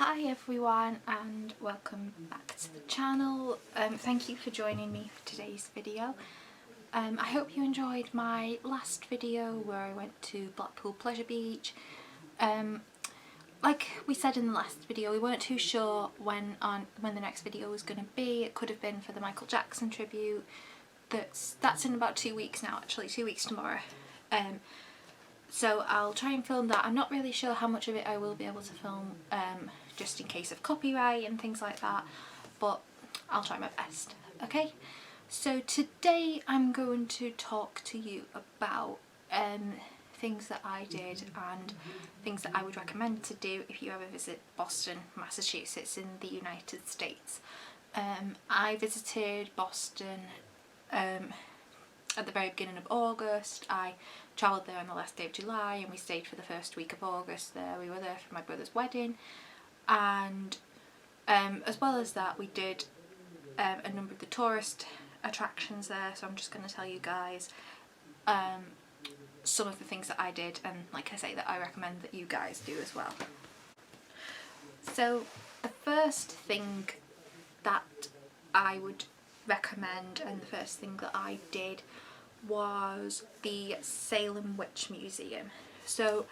Hi everyone and welcome back to the channel. Thank you for joining me for today's video. I hope you enjoyed my last video where I went to Blackpool Pleasure Beach. Like we said in the last video, we weren't too sure when the next video was going to be. It could have been for the Michael Jackson tribute. That's in about 2 weeks now, actually 2 weeks tomorrow. So I'll try and film that. I'm not really sure how much of it I will be able to film, just in case of copyright and things like that, but I'll try my best. Okay, so today I'm going to talk to you about things that I did and things that I would recommend to do if you ever visit Boston, Massachusetts in the United States. I visited Boston at the very beginning of August. I travelled there on the last day of July and we stayed for the first week of August there. We were there for my brother's wedding, and as well as that we did a number of the tourist attractions there, so I'm just going to tell you guys some of the things that I did, and like I say, that I recommend that you guys do as well. So the first thing that I would recommend, and the first thing that I did, was the Salem Witch Museum. So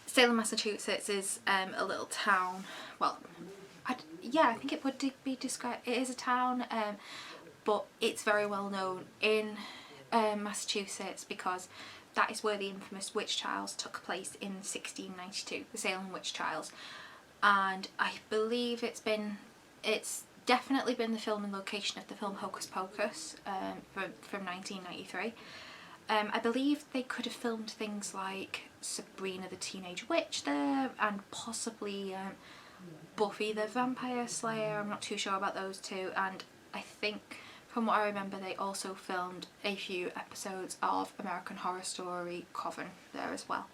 Salem, Massachusetts is a little town. Well, yeah, I think it would be described, it is a town, but it's very well known in Massachusetts because that is where the infamous witch trials took place in 1692, the Salem witch trials. And I believe it's definitely been the filming location of the film Hocus Pocus from 1993. I believe they could have filmed things like Sabrina the Teenage Witch there, and possibly Buffy the Vampire Slayer. I'm not too sure about those two, and I think from what I remember they also filmed a few episodes of American Horror Story Coven there as well.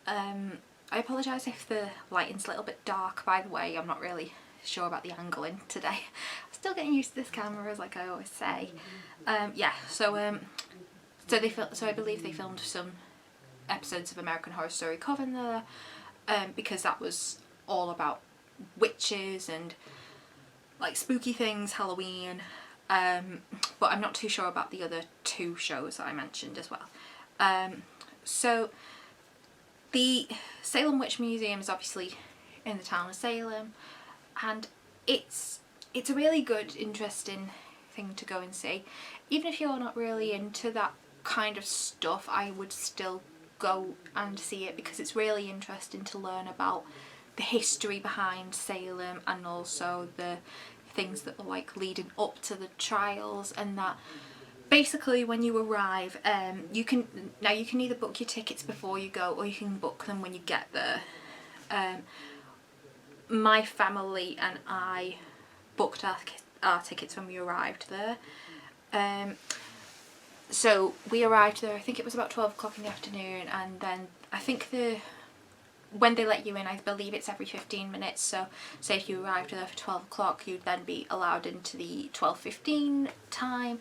I apologise if the lighting's a little bit dark, by the way. I'm not really sure about the angling today. I'm still getting used to this camera, as like I always say. Yeah, so I believe they filmed some episodes of American Horror Story Coven there, because that was all about witches and like spooky things, Halloween. But I'm not too sure about the other two shows that I mentioned as well. So the Salem Witch Museum is obviously in the town of Salem, and it's a really good, interesting thing to go and see. Even if you're not really into that kind of stuff, I would still go and see it because it's really interesting to learn about the history behind Salem and also the things that were like leading up to the trials, and that basically when you arrive, you can either book your tickets before you go or you can book them when you get there. My family and I booked our tickets when we arrived there. So we arrived there, I think it was about 12 o'clock in the afternoon, and then I think when they let you in, I believe it's every 15 minutes. So say if you arrived there for 12 o'clock, you'd then be allowed into the 12:15 time.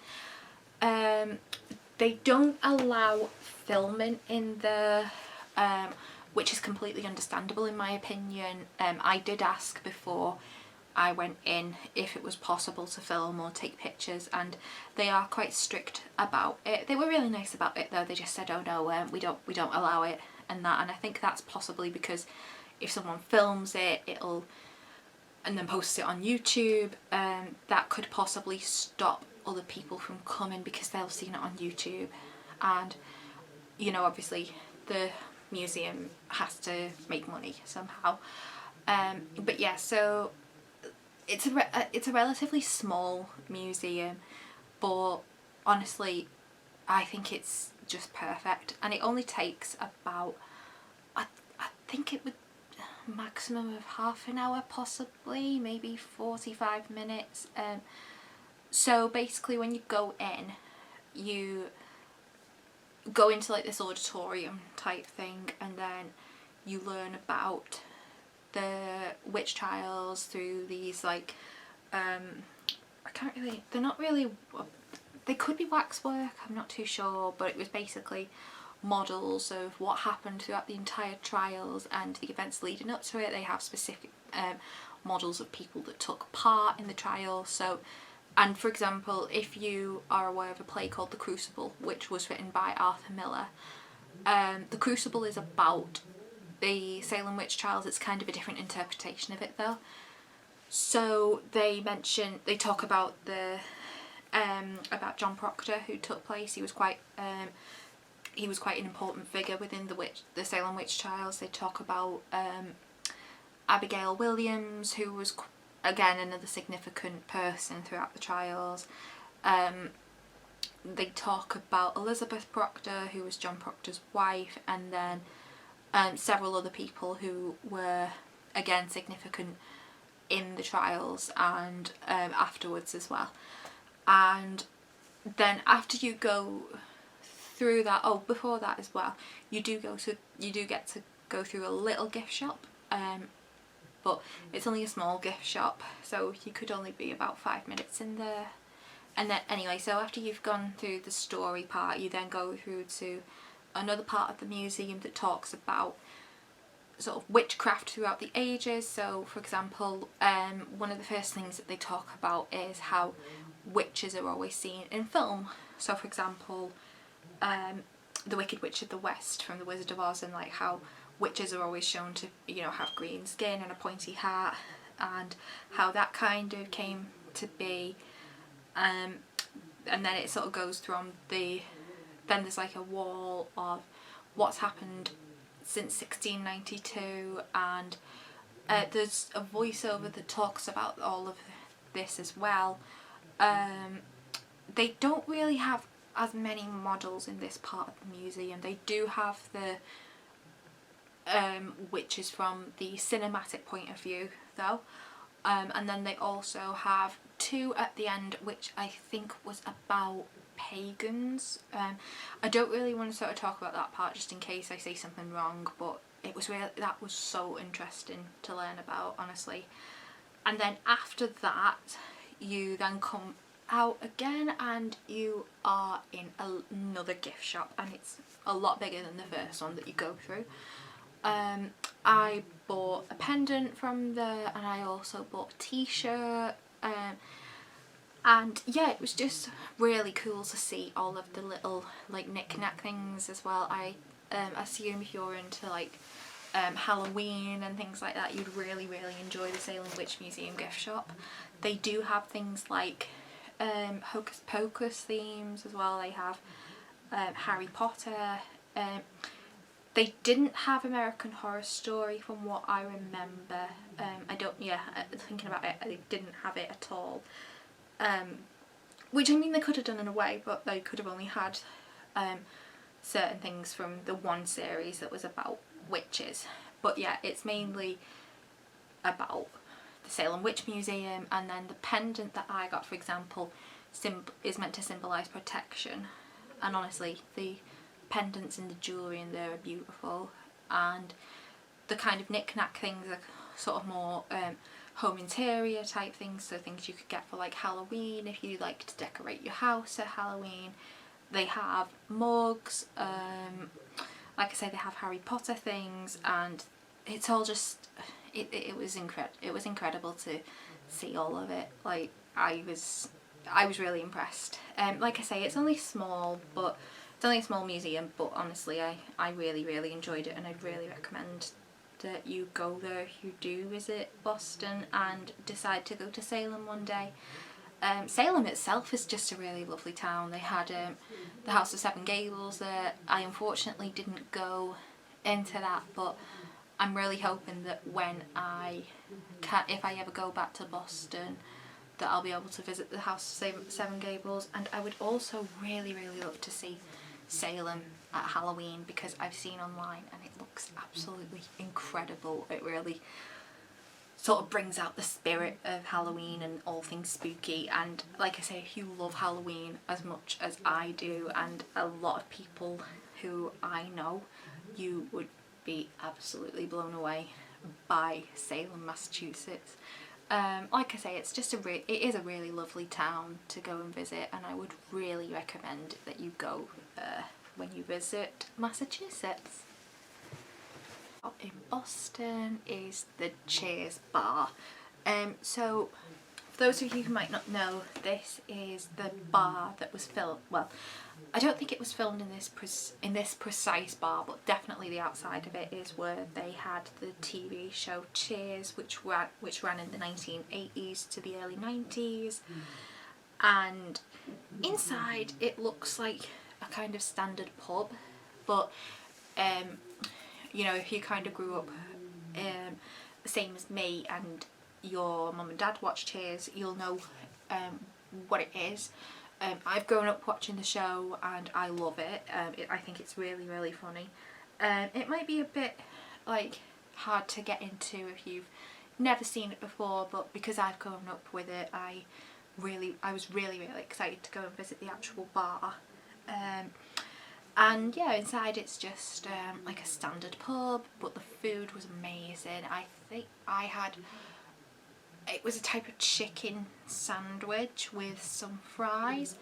They don't allow filming in there, which is completely understandable in my opinion. I did ask before I went in if it was possible to film or take pictures, and they are quite strict about it. They were really nice about it though. They just said, oh no, we don't allow it and that. And I think that's possibly because if someone films it and then posts it on YouTube, that could possibly stop other people from coming because they'll have seen it on YouTube, and you know, obviously the museum has to make money somehow. But yeah, so it's a relatively small museum, but honestly I think it's just perfect, and it only takes about I think it would maximum of half an hour, possibly maybe 45 minutes. So basically when you go in, you go into like this auditorium type thing, and then you learn about the witch trials through these like they're not really, they could be waxwork, I'm not too sure, but it was basically models of what happened throughout the entire trials and the events leading up to it. They have specific models of people that took part in the trial. So, and for example, if you are aware of a play called The Crucible, which was written by Arthur Miller, The Crucible is about the Salem witch trials. It's kind of a different interpretation of it though. So they talk about about John Proctor, who took place. He was quite an important figure within the Salem witch trials. They talk about Abigail Williams, who was again another significant person throughout the trials. They talk about Elizabeth Proctor, who was John Proctor's wife, and then several other people who were again significant in the trials and afterwards as well. And then after you go through that, before that as well, you do get to go through a little gift shop, but it's only a small gift shop, so you could only be about 5 minutes in there. And then anyway, so after you've gone through the story part, you then go through to another part of the museum that talks about sort of witchcraft throughout the ages. So for example, one of the first things that they talk about is how witches are always seen in film. So for example, the Wicked Witch of the West from The Wizard of Oz, and like how witches are always shown to, you know, have green skin and a pointy hat, and how that kind of came to be. And then it sort of goes from then there's like a wall of what's happened since 1692, and there's a voiceover that talks about all of this as well. They don't really have as many models in this part of the museum. They do have the witches from the cinematic point of view though, and then they also have two at the end, which I think was about pagans. I don't really want to sort of talk about that part just in case I say something wrong, but that was so interesting to learn about, honestly. And then after that you then come out again and you are in another gift shop, and it's a lot bigger than the first one that you go through. I bought a pendant from there, and I also bought a t-shirt, and yeah, it was just really cool to see all of the little like knick-knack things as well. I assume if you're into like Halloween and things like that, you'd really enjoy the Salem Witch Museum gift shop. They do have things like Hocus Pocus themes as well. They have Harry Potter. They didn't have American Horror Story from what I remember. Thinking about it, they didn't have it at all. Which, I mean, they could have done in a way, but they could have only had certain things from the one series that was about witches. But yeah, it's mainly about the Salem Witch Museum, and then the pendant that I got, for example, is meant to symbolise protection. And honestly, the pendants and the jewellery in there are beautiful, and the kind of knick-knack things are sort of more home interior type things, so things you could get for like Halloween if you like to decorate your house at Halloween. They have mugs, like I say, they have Harry Potter things, and it's all just it was incredible to see all of it. Like I was really impressed. Like I say, it's only small, but it's only a small museum, but honestly I really enjoyed it, and I'd really recommend that you go there if you do visit Boston and decide to go to Salem one day. Salem itself is just a really lovely town. They had the House of Seven Gables there. I unfortunately didn't go into that, but I'm really hoping that if I ever go back to Boston, that I'll be able to visit the House of Seven Gables. And I would also really love to see Salem at Halloween, because I've seen online and it looks absolutely incredible. It really sort of brings out the spirit of Halloween and all things spooky. And like I say, if you love Halloween as much as I do, and a lot of people who I know, you would be absolutely blown away by Salem, Massachusetts. Like I say, it's just it is a really lovely town to go and visit, and I would really recommend that you go there. when you visit Massachusetts. In Boston is the Cheers Bar. So for those of you who might not know, this is the bar that was filmed. Well, I don't think it was filmed in this precise bar, but definitely the outside of it is where they had the TV show Cheers, which ran in the 1980s to the early 90s. And inside it looks like a kind of standard pub, but you know, if you kind of grew up the same as me and your mum and dad watch Cheers, you'll know what it is. I've grown up watching the show and I love it. I think it's really, really funny. It might be a bit like hard to get into if you've never seen it before, but because I've grown up with it, I was really, really excited to go and visit the actual bar. And yeah, inside it's just like a standard pub, but the food was amazing. I think it was a type of chicken sandwich with some fries,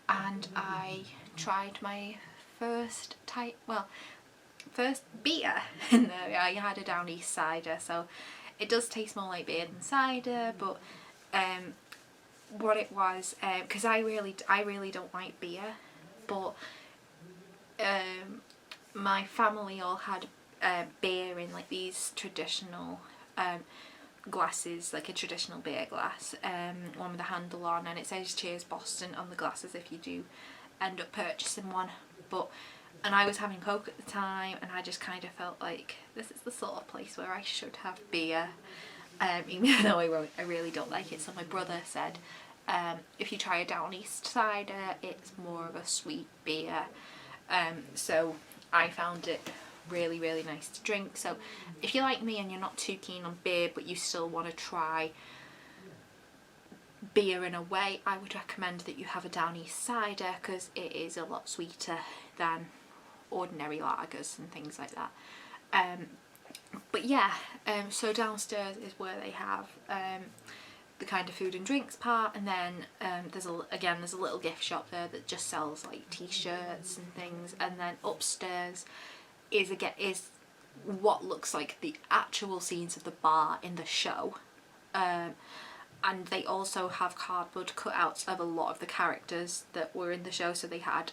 and I tried my first beer in there. I had a Down East cider, so it does taste more like beer than cider, but what it was, because I really don't like beer, but my family all had beer in like these traditional glasses, like a traditional beer glass, one with a handle on, and it says Cheers Boston on the glasses if you do end up purchasing one. And I was having Coke at the time, and I just kind of felt like this is the sort of place where I should have beer, even though I really don't like it. So my brother said, if you try a Down East cider, it's more of a sweet beer. So I found it really, really nice to drink. So if you're like me and you're not too keen on beer but you still want to try beer in a way, I would recommend that you have a Down East cider, because it is a lot sweeter than ordinary lagers and things like that. But yeah, so downstairs is where they have the kind of food and drinks part, and then there's a little gift shop there that just sells like t-shirts and things, and then upstairs is what looks like the actual scenes of the bar in the show, and they also have cardboard cutouts of a lot of the characters that were in the show. So they had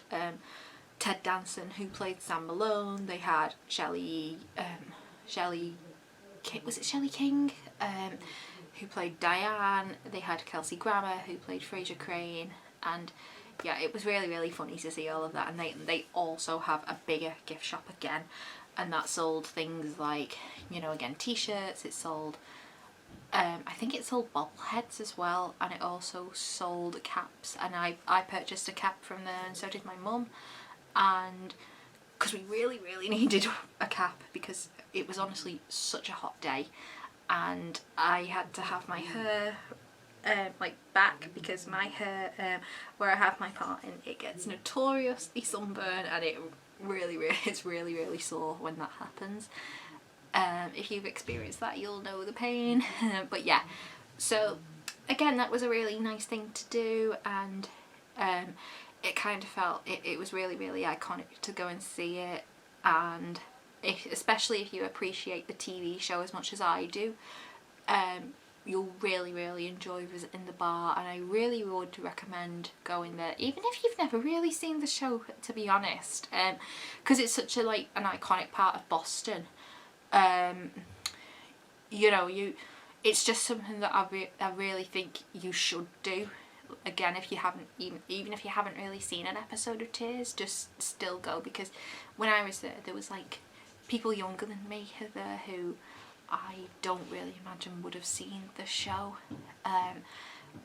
Ted Danson, who played Sam Malone. They had Shelley King, who played Diane. They had Kelsey Grammer, who played Frasier Crane, and yeah, it was really, really funny to see all of that. And they also have a bigger gift shop again, and that sold things like, you know, again, t-shirts. It sold I think it sold bobbleheads as well, and it also sold caps, and I purchased a cap from there, and so did my mum, and because we really, really needed a cap because it was honestly such a hot day, and I had to have my hair like back, because my hair where I have my part in, it gets notoriously sunburned, and it's really, really sore when that happens. If you've experienced that, you'll know the pain. But yeah, so again, that was a really nice thing to do, and it kind of felt it was really, really iconic to go and see it. And especially if you appreciate the TV show as much as I do, you'll really, really enjoy visiting the bar, and I really would recommend going there, even if you've never really seen the show, to be honest, because it's such an iconic part of Boston. You know, it's just something that I really think you should do. Again, if you haven't, even if you haven't really seen an episode of Cheers, just still go, because when I was there was like people younger than me there who I don't really imagine would have seen the show,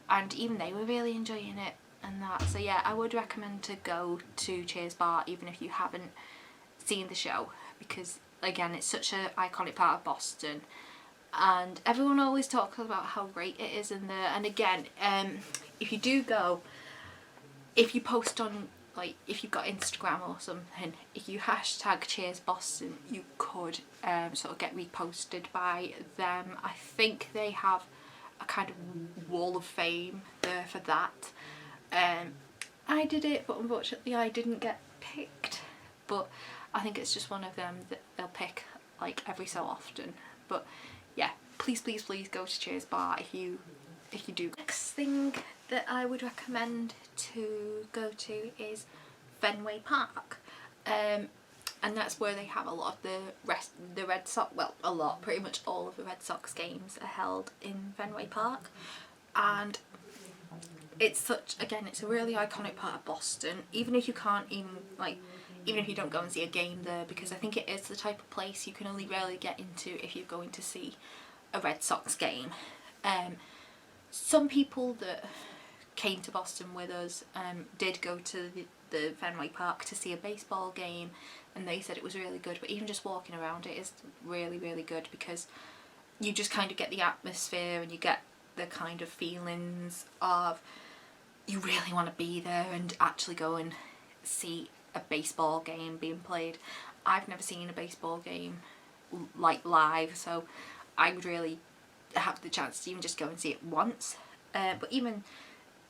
and even they were really enjoying it and that. So yeah, I would recommend to go to Cheers Bar even if you haven't seen the show, because again, it's such an iconic part of Boston, and everyone always talks about how great it is in there. And again, if you do go, if you post on, like, if you've got Instagram or something, if you hashtag Cheers Boston, you could sort of get reposted by them. I think they have a kind of wall of fame there for that. I did it, but unfortunately I didn't get picked. but I think it's just one of them that they'll pick like every so often. But yeah, please go to Cheers Bar if you do. Next thing that I would recommend to go to is Fenway Park, and that's where they have a lot of the Red Sox, well, a lot, pretty much all of the Red Sox games are held in Fenway Park. And it's such, again, it's a really iconic part of Boston, even if you can't even if you don't go and see a game there, because I think it is the type of place you can only rarely get into if you're going to see a Red Sox game. Some people that came to Boston with us did go to the Fenway Park to see a baseball game, and they said it was really good, but even just walking around it is really good, because you just kind of get the atmosphere and you get the kind of feelings of you really want to be there and actually go and see a baseball game being played. I've never seen a baseball game like live, so I would really have the chance to even just go and see it once. But even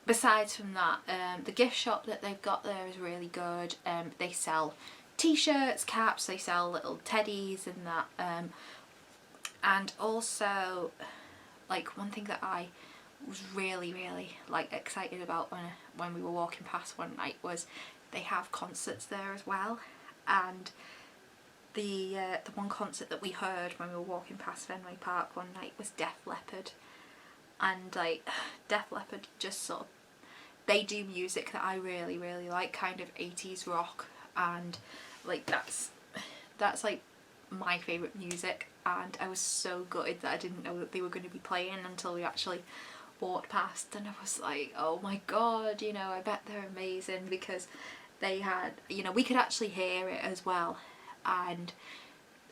besides from that, the gift shop that they've got there is really good. They sell t-shirts, caps, they sell little teddies and that, and also like one thing that I was really like excited about when we were walking past one night was they have concerts there as well. And the one concert that we heard when we were walking past Fenway Park one night was Def Leppard, and like Def Leppard just sort of, they do music that I really like, kind of 80s rock, and like that's like my favourite music, and I was so gutted that I didn't know that they were going to be playing until we actually walked past, and I was like, oh my god, you know, I bet they're amazing, because they had, you know, we could actually hear it as well, and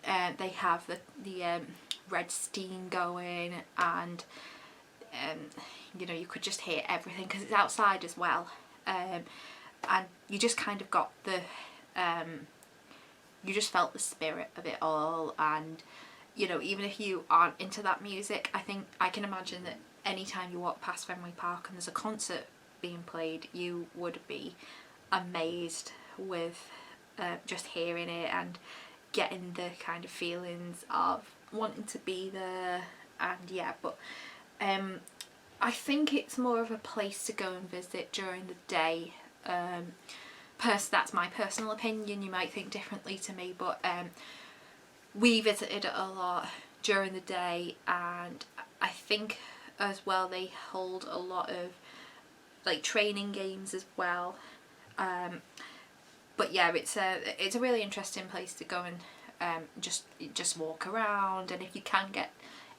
they have the red steam going, and you know, you could just hear everything because it's outside as well, and you just kind of got the you just felt the spirit of it all. And you know, even if you aren't into that music, I think I can imagine that anytime you walk past Fenway Park and there's a concert being played, you would be amazed with just hearing it and getting the kind of feelings of wanting to be there. And yeah, but I think it's more of a place to go and visit during the day. That's my personal opinion, you might think differently to me, but we visited it a lot during the day, and I think as well they hold a lot of like training games as well. But yeah, it's a really interesting place to go and just walk around, and if you can get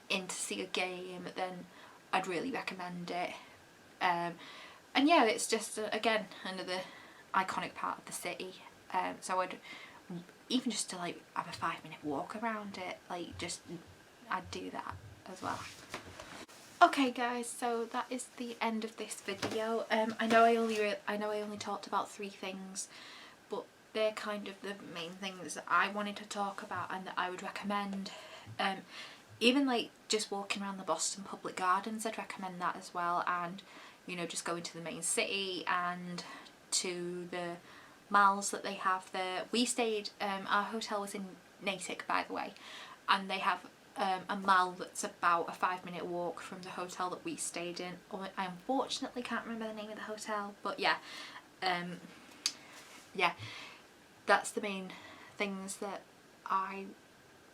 in to see a game, then I'd really recommend it. And yeah, it's just again another iconic part of the city, so I'd even just to like have a 5-minute walk around it, like I'd do that as well. Okay guys, so that is the end of this video. I know I only talked about 3 things, but they're kind of the main things that I wanted to talk about and that I would recommend. Even like just walking around the Boston Public Gardens, I'd recommend that as well, and you know, just going to the main city and to the malls that they have there. We stayed, our hotel was in Natick, by the way, and they have a mall that's about a 5-minute walk from the hotel that we stayed in. I unfortunately can't remember the name of the hotel, but yeah, yeah, that's the main things that I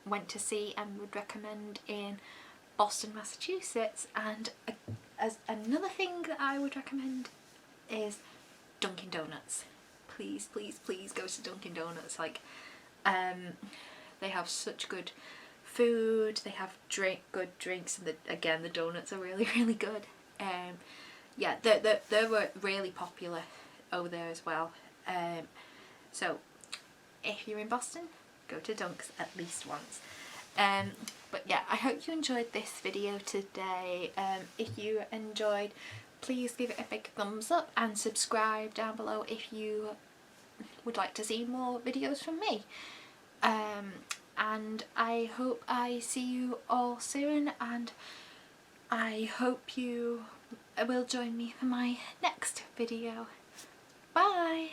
went to see and would recommend in Boston, Massachusetts. And as another thing that I would recommend is Dunkin' Donuts. Please go to Dunkin' Donuts. Like they have such good food, they have good drinks, and again the donuts are really good. Yeah, they were really popular over there as well. So if you're in Boston, go to Dunks at least once. But yeah, I hope you enjoyed this video today. If you enjoyed, please give it a big thumbs up and subscribe down below if you would like to see more videos from me. And I hope I see you all soon, and I hope you will join me for my next video. Bye!